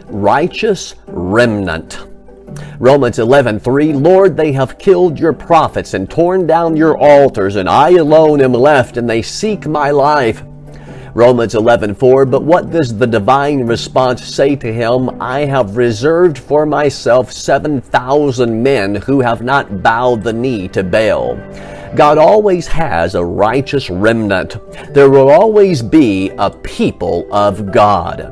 righteous remnant. Romans 11:3, Lord, they have killed your prophets and torn down your altars, and I alone am left, and they seek my life. Romans 11:4, but what does the divine response say to him? I have reserved for myself 7,000 men who have not bowed the knee to Baal. God always has a righteous remnant. There will always be a people of God.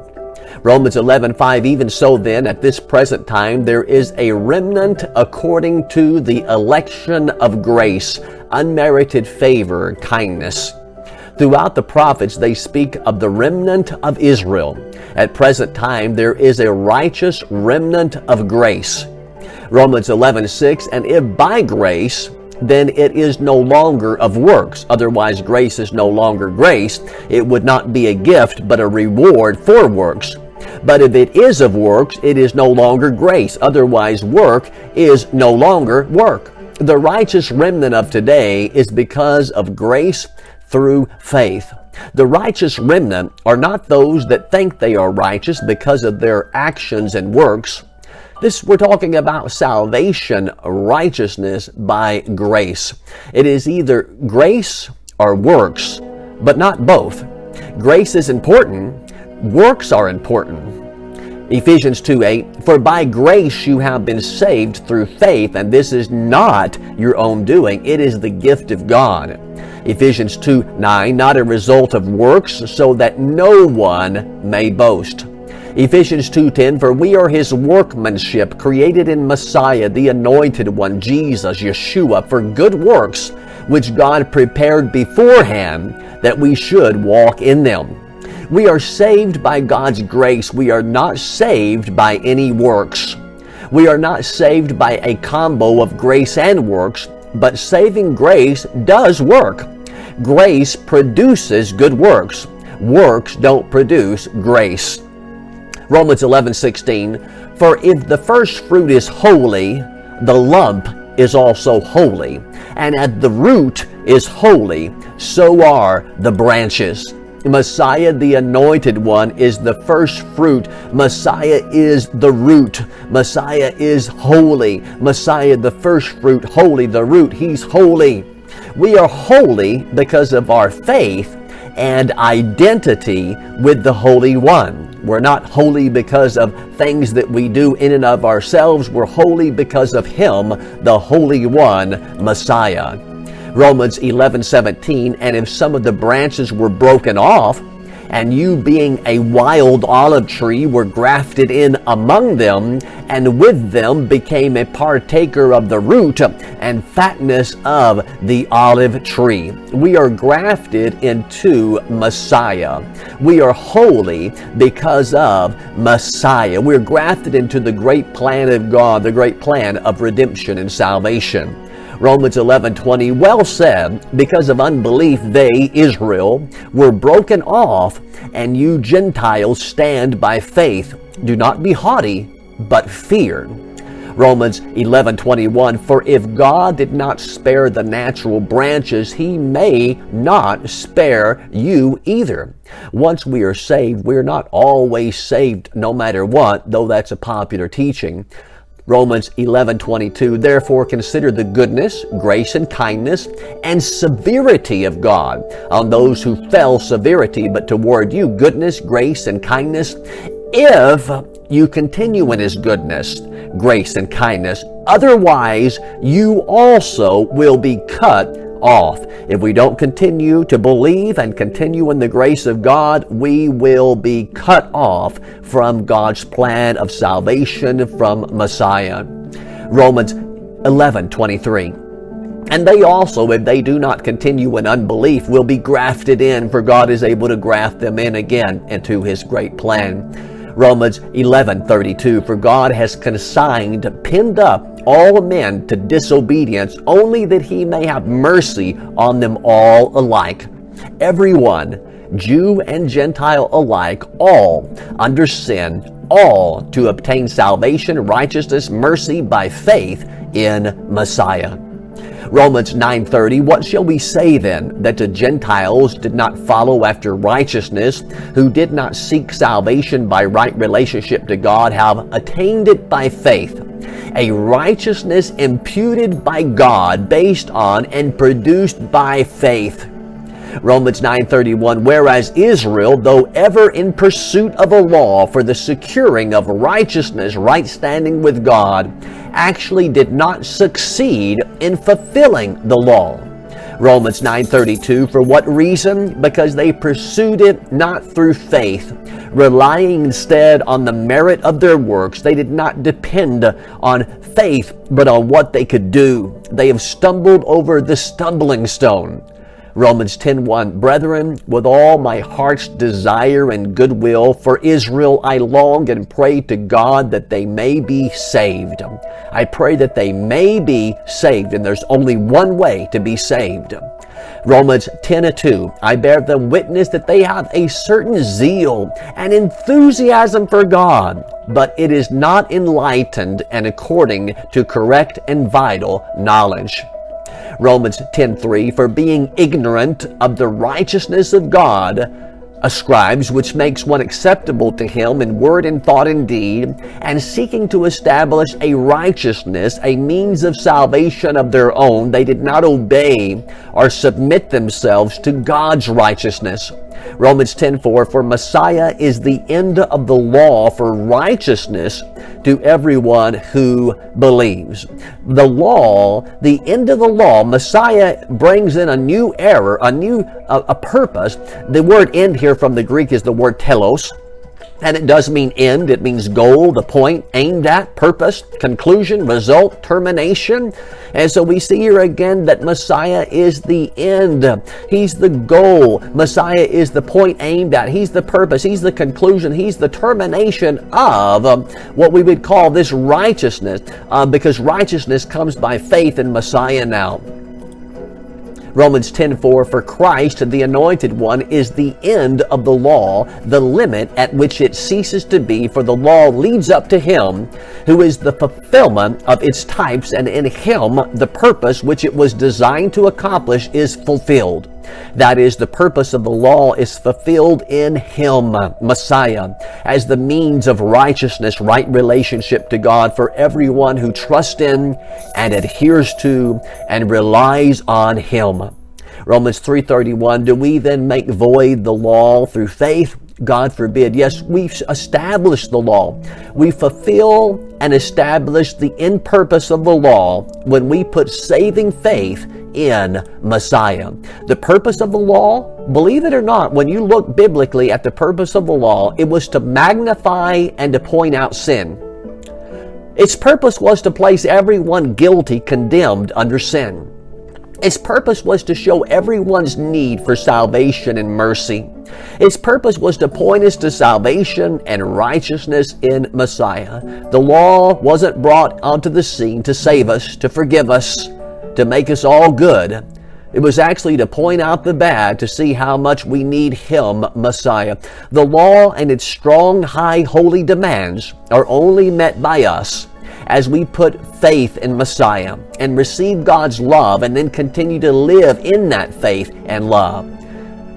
Romans 11:5, even so then, at this present time, there is a remnant according to the election of grace, unmerited favor, kindness. Throughout the prophets, they speak of the remnant of Israel. At present time, there is a righteous remnant of grace. Romans 11:6, and if by grace, then it is no longer of works. Otherwise, grace is no longer grace. It would not be a gift, but a reward for works. But if it is of works, it is no longer grace. Otherwise, work is no longer work. The righteous remnant of today is because of grace through faith. The righteous remnant are not those that think they are righteous because of their actions and works. We're talking about salvation, righteousness by grace. It is either grace or works, but not both. Grace is important. Works are important. Ephesians 2:8, for by grace you have been saved through faith, and this is not your own doing. It is the gift of God. Ephesians 2:9, not a result of works, so that no one may boast. Ephesians 2:10, for we are his workmanship, created in Messiah, the Anointed One, Jesus, Yeshua, for good works, which God prepared beforehand that we should walk in them. We are saved by God's grace. We are not saved by any works. We are not saved by a combo of grace and works, but saving grace does work. Grace produces good works. Works don't produce grace. Romans 11:16, for if the first fruit is holy, the lump is also holy, and at the root is holy, so are the branches. Messiah, the Anointed One, is the first fruit. Messiah is the root. Messiah is holy. Messiah, the first fruit, holy. The root, he's holy. We are holy because of our faith and identity with the Holy One. We're not holy because of things that we do in and of ourselves. We're holy because of Him, the Holy One, Messiah. Romans 11:17, and if some of the branches were broken off, and you being a wild olive tree were grafted in among them, and with them became a partaker of the root and fatness of the olive tree. We are grafted into Messiah. We are holy because of Messiah. We're grafted into the great plan of God, the great plan of redemption and salvation. Romans 11:20, well said, because of unbelief they, Israel, were broken off, and you Gentiles stand by faith. Do not be haughty, but fear. Romans 11:21, for if God did not spare the natural branches, He may not spare you either. Once we are saved, we're not always saved no matter what, though that's a popular teaching. Romans 11:22, therefore consider the goodness, grace, and kindness, and severity of God on those who fell, severity, but toward you goodness, grace, and kindness, if you continue in His goodness, grace, and kindness. Otherwise, you also will be cut off. If we don't continue to believe and continue in the grace of God, we will be cut off from God's plan of salvation from Messiah. Romans 11:23. And they also, if they do not continue in unbelief, will be grafted in, for God is able to graft them in again into His great plan. Romans 11:32, for God has consigned, pinned up all men to disobedience, only that He may have mercy on them all alike. Everyone, Jew and Gentile alike, all under sin, all to obtain salvation, righteousness, mercy by faith in Messiah. Romans 9:30, what shall we say then? That the Gentiles did not follow after righteousness, who did not seek salvation by right relationship to God, have attained it by faith. A righteousness imputed by God, based on and produced by faith. Romans 9:31, whereas Israel, though ever in pursuit of a law for the securing of righteousness, right standing with God, actually did not succeed in fulfilling the law. Romans 9:32, for what reason? Because they pursued it not through faith, relying instead on the merit of their works. They did not depend on faith, but on what they could do. They have stumbled over the stumbling stone. Romans 10:1, brethren, with all my heart's desire and goodwill for Israel, I long and pray to God that they may be saved. I pray that they may be saved, and there's only one way to be saved. Romans 10:2, I bear them witness that they have a certain zeal and enthusiasm for God, but it is not enlightened and according to correct and vital knowledge. Romans 10:3, for being ignorant of the righteousness of God ascribes, which makes one acceptable to him in word and thought and deed, and seeking to establish a righteousness, a means of salvation of their own, they did not obey or submit themselves to God's righteousness. Romans 10:4, for Messiah is the end of the law for righteousness to everyone who believes. The law, the end of the law, Messiah brings in a new era, a purpose. The word end here from the Greek is the word telos. And it does mean end. It means goal, the point, aimed at, purpose, conclusion, result, termination. And so we see here again that Messiah is the end. He's the goal. Messiah is the point aimed at. He's the purpose. He's the conclusion. He's the termination of what we would call this righteousness, because righteousness comes by faith in Messiah now. Romans 10:4, for Christ, the Anointed One, is the end of the law, the limit at which it ceases to be, for the law leads up to Him, who is the fulfillment of its types, and in Him the purpose which it was designed to accomplish is fulfilled. That is, the purpose of the law is fulfilled in Him, Messiah, as the means of righteousness, right relationship to God for everyone who trusts in and adheres to and relies on Him. Romans 3:31, do we then make void the law through faith? God forbid. Yes, we've established the law. We fulfill and establish the end purpose of the law when we put saving faith in Messiah. The purpose of the law, believe it or not, when you look biblically at the purpose of the law, it was to magnify and to point out sin. Its purpose was to place everyone guilty, condemned under sin. Its purpose was to show everyone's need for salvation and mercy. Its purpose was to point us to salvation and righteousness in Messiah. The law wasn't brought onto the scene to save us, to forgive us, to make us all good. It was actually to point out the bad, to see how much we need Him, Messiah. The law and its strong, high, holy demands are only met by us as we put faith in Messiah and receive God's love and then continue to live in that faith and love.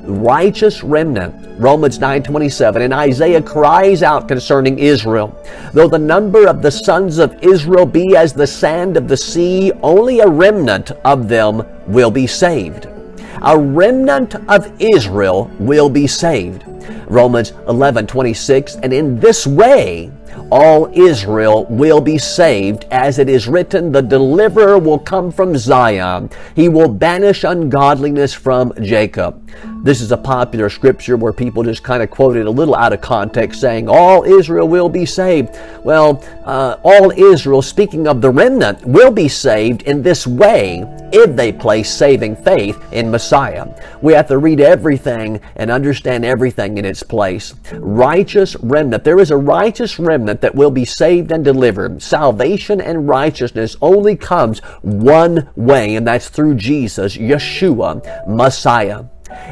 Righteous remnant, Romans 9:27, and Isaiah cries out concerning Israel, though the number of the sons of Israel be as the sand of the sea, only a remnant of them will be saved. A remnant of Israel will be saved. Romans 11:26, and in this way all Israel will be saved, as it is written, the deliverer will come from Zion. He will banish ungodliness from Jacob. This is a popular scripture where people just kind of quote it a little out of context, saying all Israel will be saved. Well, all Israel, speaking of the remnant, will be saved in this way if they place saving faith in Messiah. We have to read everything and understand everything in its place. Righteous remnant. There is a righteous remnant that will be saved and delivered. Salvation and righteousness only comes one way, and that's through Jesus, Yeshua, Messiah.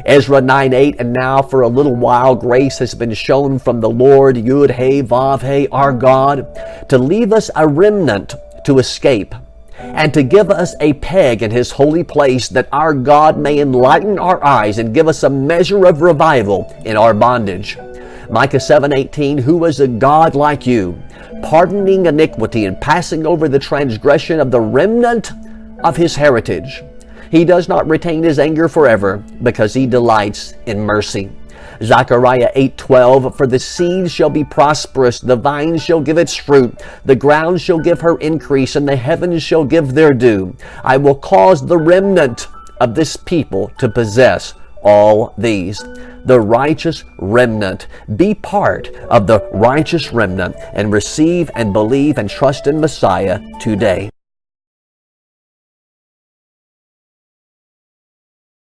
Ezra 9:8, and now for a little while grace has been shown from the Lord, Yud He Vav He, our God, to leave us a remnant to escape, and to give us a peg in His holy place, that our God may enlighten our eyes and give us a measure of revival in our bondage. Micah 7:18, who is a God like you, pardoning iniquity and passing over the transgression of the remnant of His heritage. He does not retain His anger forever, because He delights in mercy. Zechariah 8:12, for the seed shall be prosperous, the vine shall give its fruit, the ground shall give her increase, and the heavens shall give their due. I will cause the remnant of this people to possess all these. The righteous remnant. Be part of the righteous remnant and receive and believe and trust in Messiah today.